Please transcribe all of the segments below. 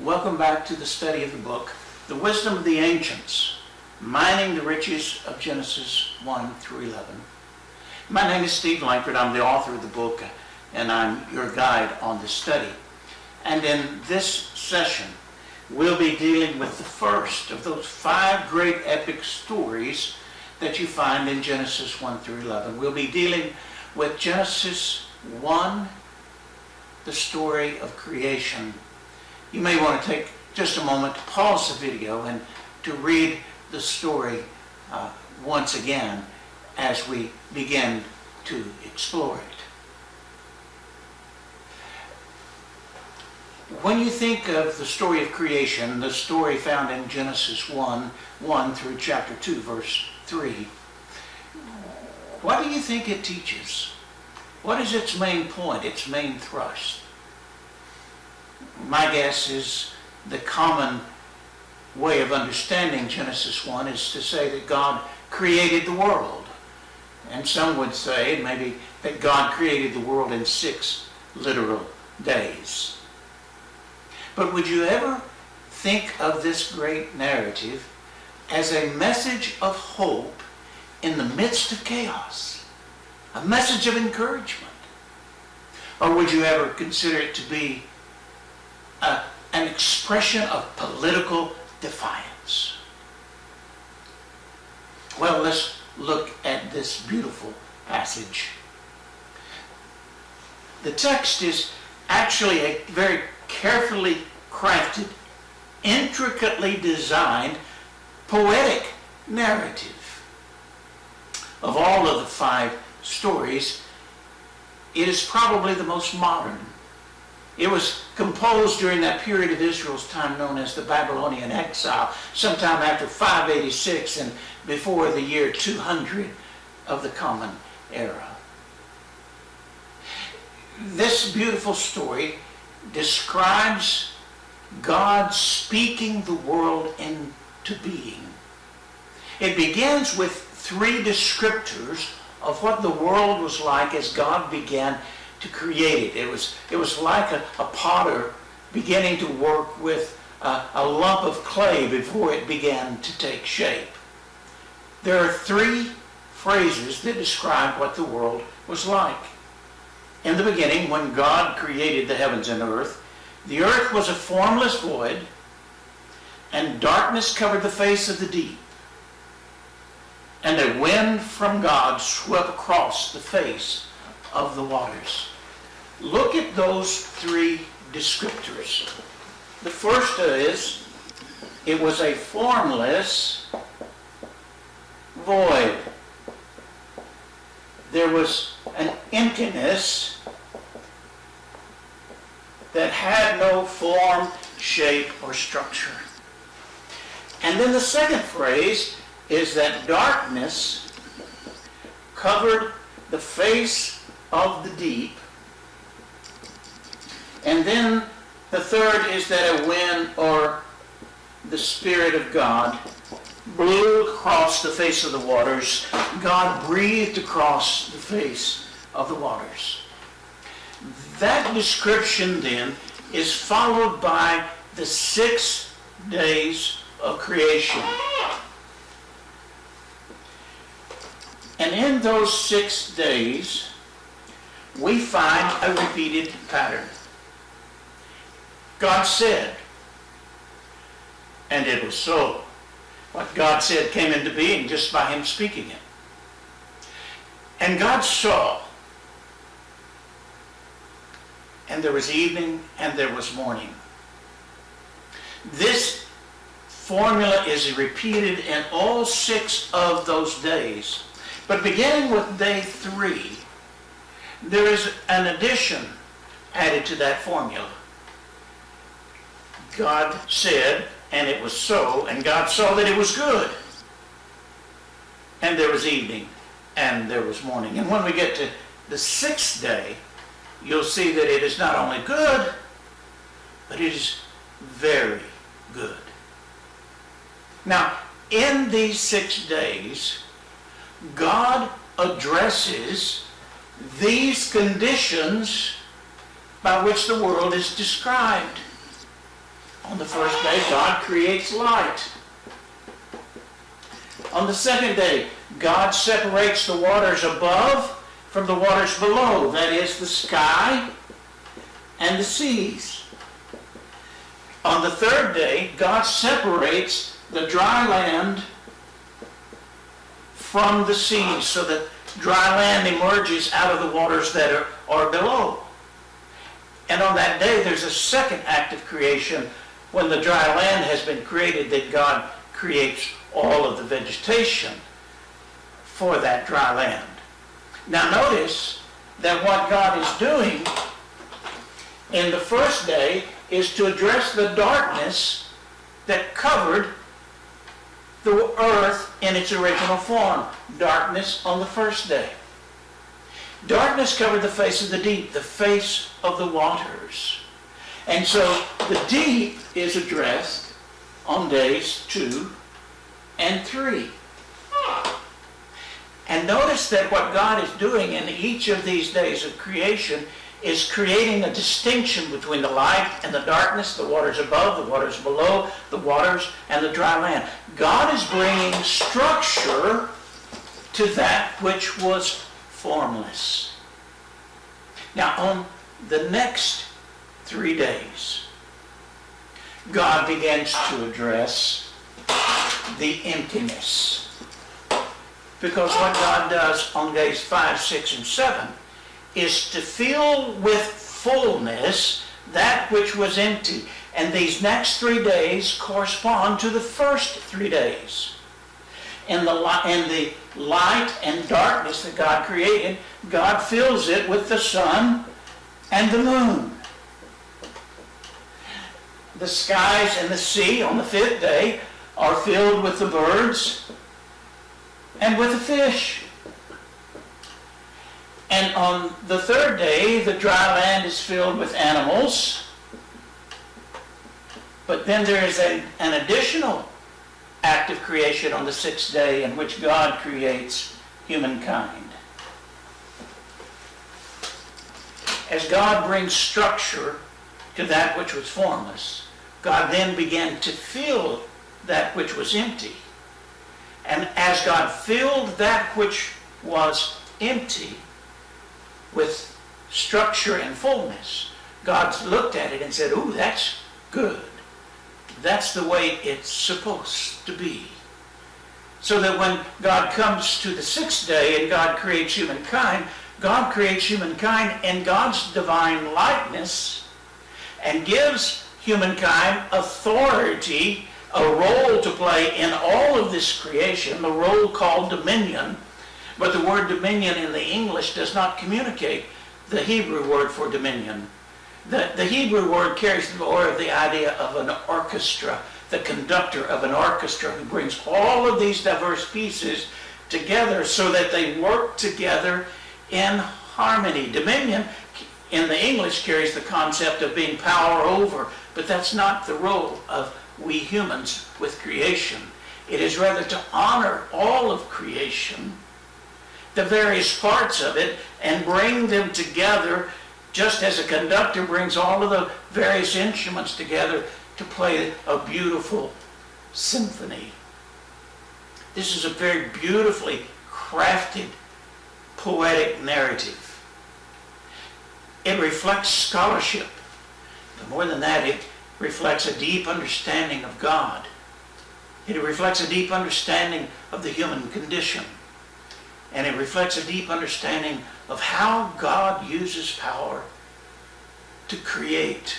Welcome back to the study of the book, The Wisdom of the Ancients, Mining the Riches of Genesis 1 through 11. My name is Steve Langford. I'm the author of the book, and I'm your guide on this study. And in this session, we'll be dealing with the first of those 5 great epic stories that you find in Genesis 1 through 11. We'll be dealing with Genesis 1, the story of creation. You may want to take just a moment to pause the video and to read the story once again as we begin to explore it. When you think of the story of creation, the story found in Genesis 1 through chapter 2, verse 3, what do you think it teaches? What is its main point, its main thrust? My guess is the common way of understanding Genesis 1 is to say that God created the world. And some would say maybe that God created the world in 6 literal days. But would you ever think of this great narrative as a message of hope in the midst of chaos? A message of encouragement? Or would you ever consider it to be an expression of political defiance? Well, let's look at this beautiful passage. The text is actually a very carefully crafted, intricately designed, poetic narrative. Of all of the 5 stories, it is probably the most modern. It was composed during that period of Israel's time known as the Babylonian exile, sometime after 586 and before the year 200 of the Common Era. This beautiful story describes God speaking the world into being. It begins with 3 descriptors of what the world was like as God began to create it. It was like a potter beginning to work with a lump of clay before it began to take shape. There are 3 phrases that describe what the world was like. In the beginning, when God created the heavens and earth, the earth was a formless void, and darkness covered the face of the deep. And a wind from God swept across the face of the waters. Look at those 3 descriptors. The first is, it was a formless void. There was an emptiness that had no form, shape, or structure. And then the second phrase is that darkness covered the face of the deep. And then the third is that a wind, or the Spirit of God, blew across the face of the waters. God breathed across the face of the waters. That description then is followed by the 6 days of creation. And in those 6 days, we find a repeated pattern. God said, and it was so. What God said came into being just by him speaking it. And God saw, and there was evening and there was morning. This formula is repeated in all 6 of those days. But beginning with day 3, there is an addition added to that formula. God said, and it was so, and God saw that it was good. And there was evening, and there was morning. And when we get to the 6th day, you'll see that it is not only good, but it is very good. Now, in these 6 days, God addresses these conditions by which the world is described. On the first day, God creates light. On the second day, God separates the waters above from the waters below, that is, the sky and the seas. On the third day, God separates the dry land from the seas, so that dry land emerges out of the waters that are below. And on that day, there's a second act of creation. When the dry land has been created, that God creates all of the vegetation for that dry land. Now notice that what God is doing in the first day is to address the darkness that covered the earth in its original form. Darkness on the first day. Darkness covered the face of the deep, the face of the waters. And so the deep is addressed on days 2 and 3. And notice that what God is doing in each of these days of creation is creating a distinction between the light and the darkness, the waters above, the waters below, the waters and the dry land. God is bringing structure to that which was formless. Now, on the next 3 days, God begins to address the emptiness. Because what God does on days 5, 6, and 7 is to fill with fullness that which was empty. And these next 3 days correspond to the first 3 days. In the light and darkness that God created, God fills it with the sun and the moon. The skies and the sea on the 5th day are filled with the birds and with the fish. And on the 3rd day, the dry land is filled with animals. But then there is an additional act of creation on the 6th day in which God creates humankind. As God brings structure to that which was formless, God then began to fill that which was empty. And as God filled that which was empty with structure and fullness, God looked at it and said, "Ooh, that's good. That's the way it's supposed to be." So that when God comes to the 6th day and God creates humankind, God creates humankind in God's divine likeness and gives humankind authority, a role to play in all of this creation, the role called dominion. But the word dominion in the English does not communicate the Hebrew word for dominion. The Hebrew word carries more of the idea of an orchestra, the conductor of an orchestra who brings all of these diverse pieces together so that they work together in harmony. Dominion in the English carries the concept of being power over, but that's not the role of we humans with creation. It is rather to honor all of creation, the various parts of it, and bring them together just as a conductor brings all of the various instruments together to play a beautiful symphony. This is a very beautifully crafted poetic narrative. It reflects scholarship, but more than that, it reflects a deep understanding of God. It reflects a deep understanding of the human condition. And it reflects a deep understanding of how God uses power to create,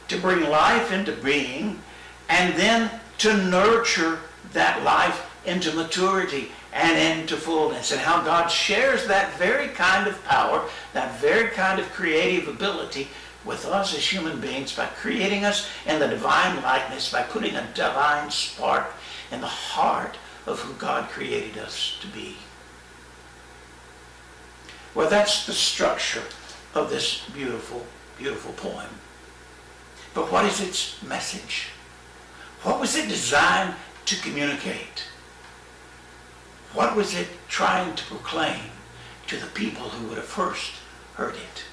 to bring life into being, and then to nurture that life into maturity and into fullness, and how God shares that very kind of power, that very kind of creative ability with us as human beings by creating us in the divine likeness, by putting a divine spark in the heart of who God created us to be. Well, that's the structure of this beautiful, beautiful poem. But what is its message? What was it designed to communicate? What was it trying to proclaim to the people who would have first heard it?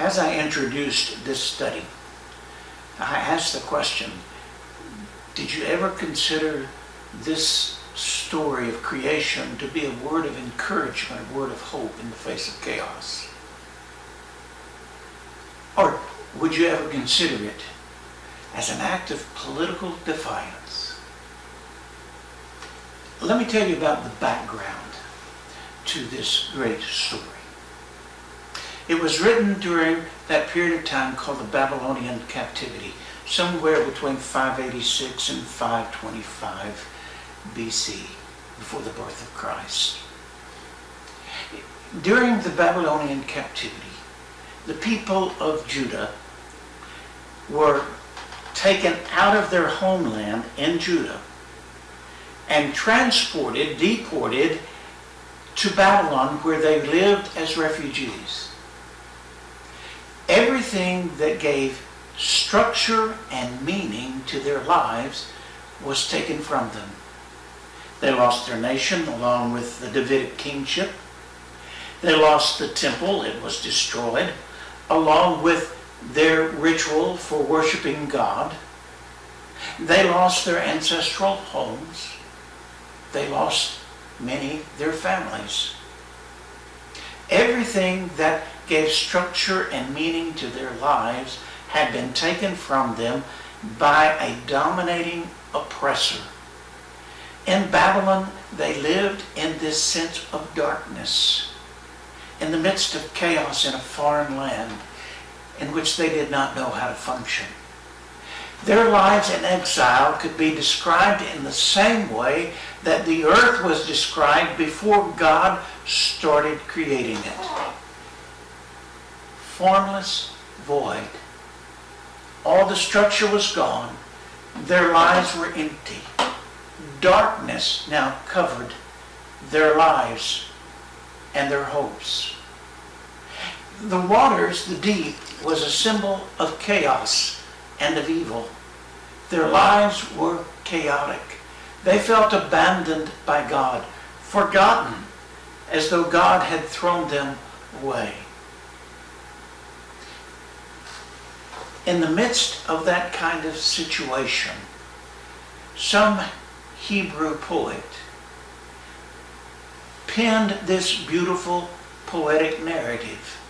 As I introduced this study, I asked the question, did you ever consider this story of creation to be a word of encouragement, a word of hope in the face of chaos? Or would you ever consider it as an act of political defiance? Let me tell you about the background to this great story. It was written during that period of time called the Babylonian captivity, somewhere between 586 and 525 BC, before the birth of Christ. During the Babylonian captivity, the people of Judah were taken out of their homeland in Judah and transported, deported to Babylon, where they lived as refugees. Everything that gave structure and meaning to their lives was taken from them. They lost their nation along with the Davidic kingship. They lost the temple, it was destroyed, along with their ritual for worshiping God. They lost their ancestral homes. They lost many their families. Everything that gave structure and meaning to their lives had been taken from them by a dominating oppressor. In Babylon, they lived in this sense of darkness, in the midst of chaos in a foreign land in which they did not know how to function. Their lives in exile could be described in the same way that the earth was described before God started creating it. Formless, void. All the structure was gone. Their lives were empty. Darkness now covered their lives and their hopes. The waters, the deep, was a symbol of chaos and of evil. Their lives were chaotic. They felt abandoned by God, forgotten, as though God had thrown them away. In the midst of that kind of situation, some Hebrew poet penned this beautiful poetic narrative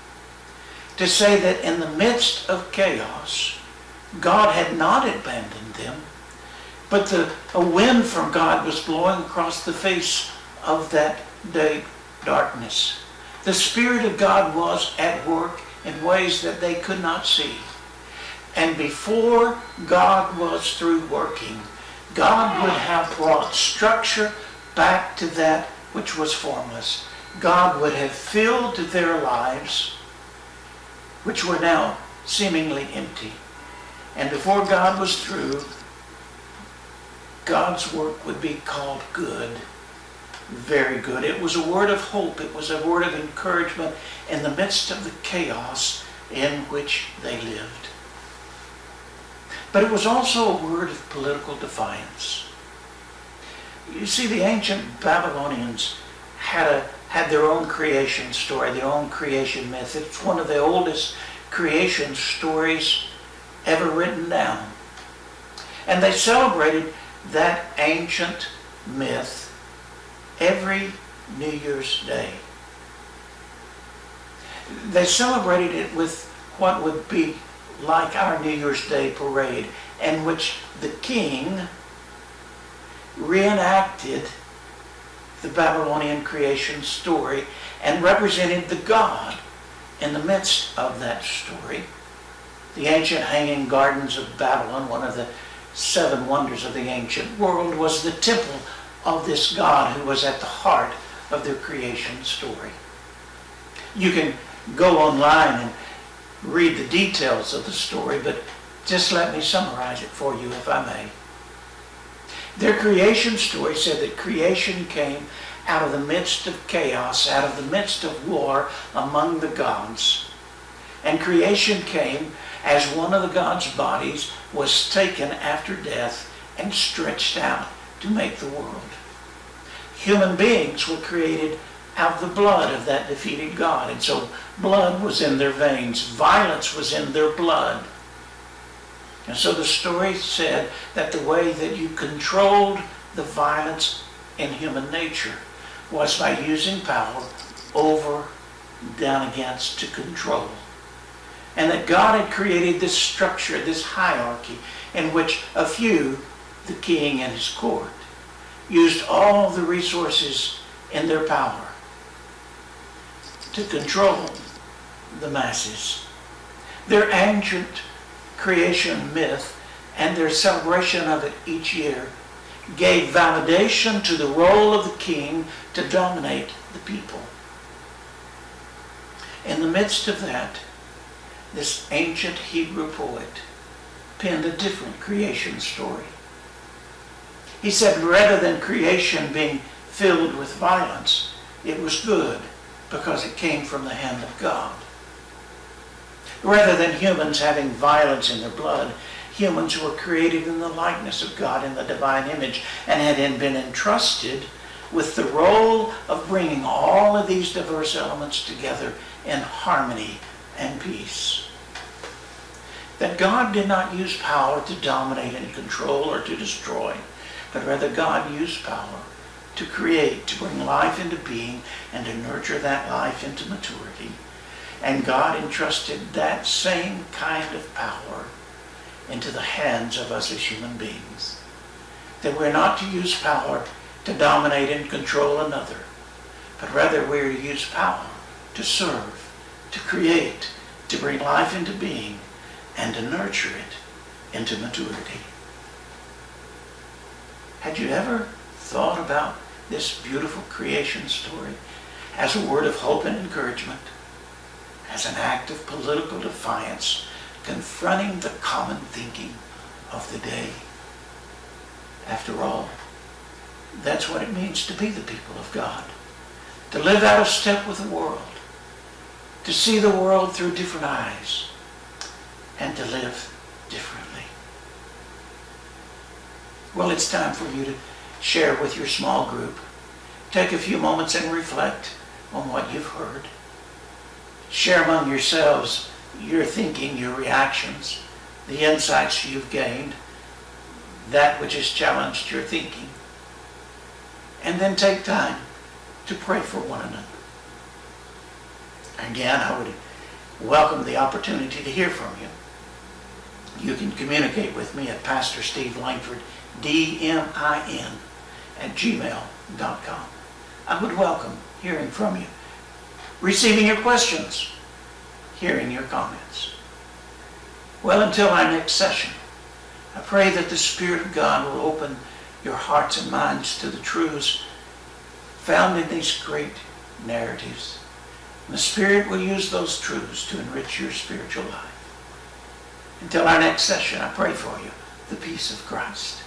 to say that in the midst of chaos, God had not abandoned them, but a wind from God was blowing across the face of that day darkness. The Spirit of God was at work in ways that they could not see. And before God was through working, God would have brought structure back to that which was formless. God would have filled their lives, which were now seemingly empty. And before God was through, God's work would be called good, very good. It was a word of hope. It was a word of encouragement in the midst of the chaos in which they lived. But it was also a word of political defiance. You see, the ancient Babylonians had their own creation story, their own creation myth. It's one of the oldest creation stories ever written down. And they celebrated that ancient myth every New Year's Day. They celebrated it with what would be like our New Year's Day parade, in which the king reenacted the Babylonian creation story and represented the God in the midst of that story. The ancient hanging gardens of Babylon, one of the 7 wonders of the ancient world, was the temple of this God who was at the heart of their creation story. You can go online and read the details of the story, but just let me summarize it for you, if I may. Their creation story said that creation came out of the midst of chaos, out of the midst of war among the gods. And creation came as one of the gods' bodies was taken after death and stretched out to make the world. Human beings were created have the blood of that defeated god. And so blood was in their veins. Violence was in their blood. And so the story said that the way that you controlled the violence in human nature was by using power over, down against, to control. And that God had created this structure, this hierarchy, in which a few, the king and his court, used all the resources in their power to control the masses. Their ancient creation myth and their celebration of it each year gave validation to the role of the king to dominate the people. In the midst of that, this ancient Hebrew poet penned a different creation story. He said, rather than creation being filled with violence, it was good because it came from the hand of God. Rather than humans having violence in their blood, humans who were created in the likeness of God in the divine image and had been entrusted with the role of bringing all of these diverse elements together in harmony and peace. That God did not use power to dominate and control or to destroy, but rather God used power to create, to bring life into being and to nurture that life into maturity. And God entrusted that same kind of power into the hands of us as human beings. That we're not to use power to dominate and control another, but rather we're to use power to serve, to create, to bring life into being, and to nurture it into maturity. Had you ever thought about this beautiful creation story as a word of hope and encouragement, as an act of political defiance, confronting the common thinking of the day? After all, that's what it means to be the people of God. To live out of step with the world. To see the world through different eyes. And to live differently. Well, it's time for you to share with your small group. Take a few moments and reflect on what you've heard. Share among yourselves your thinking, your reactions, the insights you've gained, that which has challenged your thinking. And then take time to pray for one another. Again, I would welcome the opportunity to hear from you. You can communicate with me at Pastor Steve Langford, DMIN, @gmail.com. I would welcome hearing from you, receiving your questions, hearing your comments. Well, until our next session, I pray that the Spirit of God will open your hearts and minds to the truths found in these great narratives. And the Spirit will use those truths to enrich your spiritual life. Until our next session, I pray for you the peace of Christ.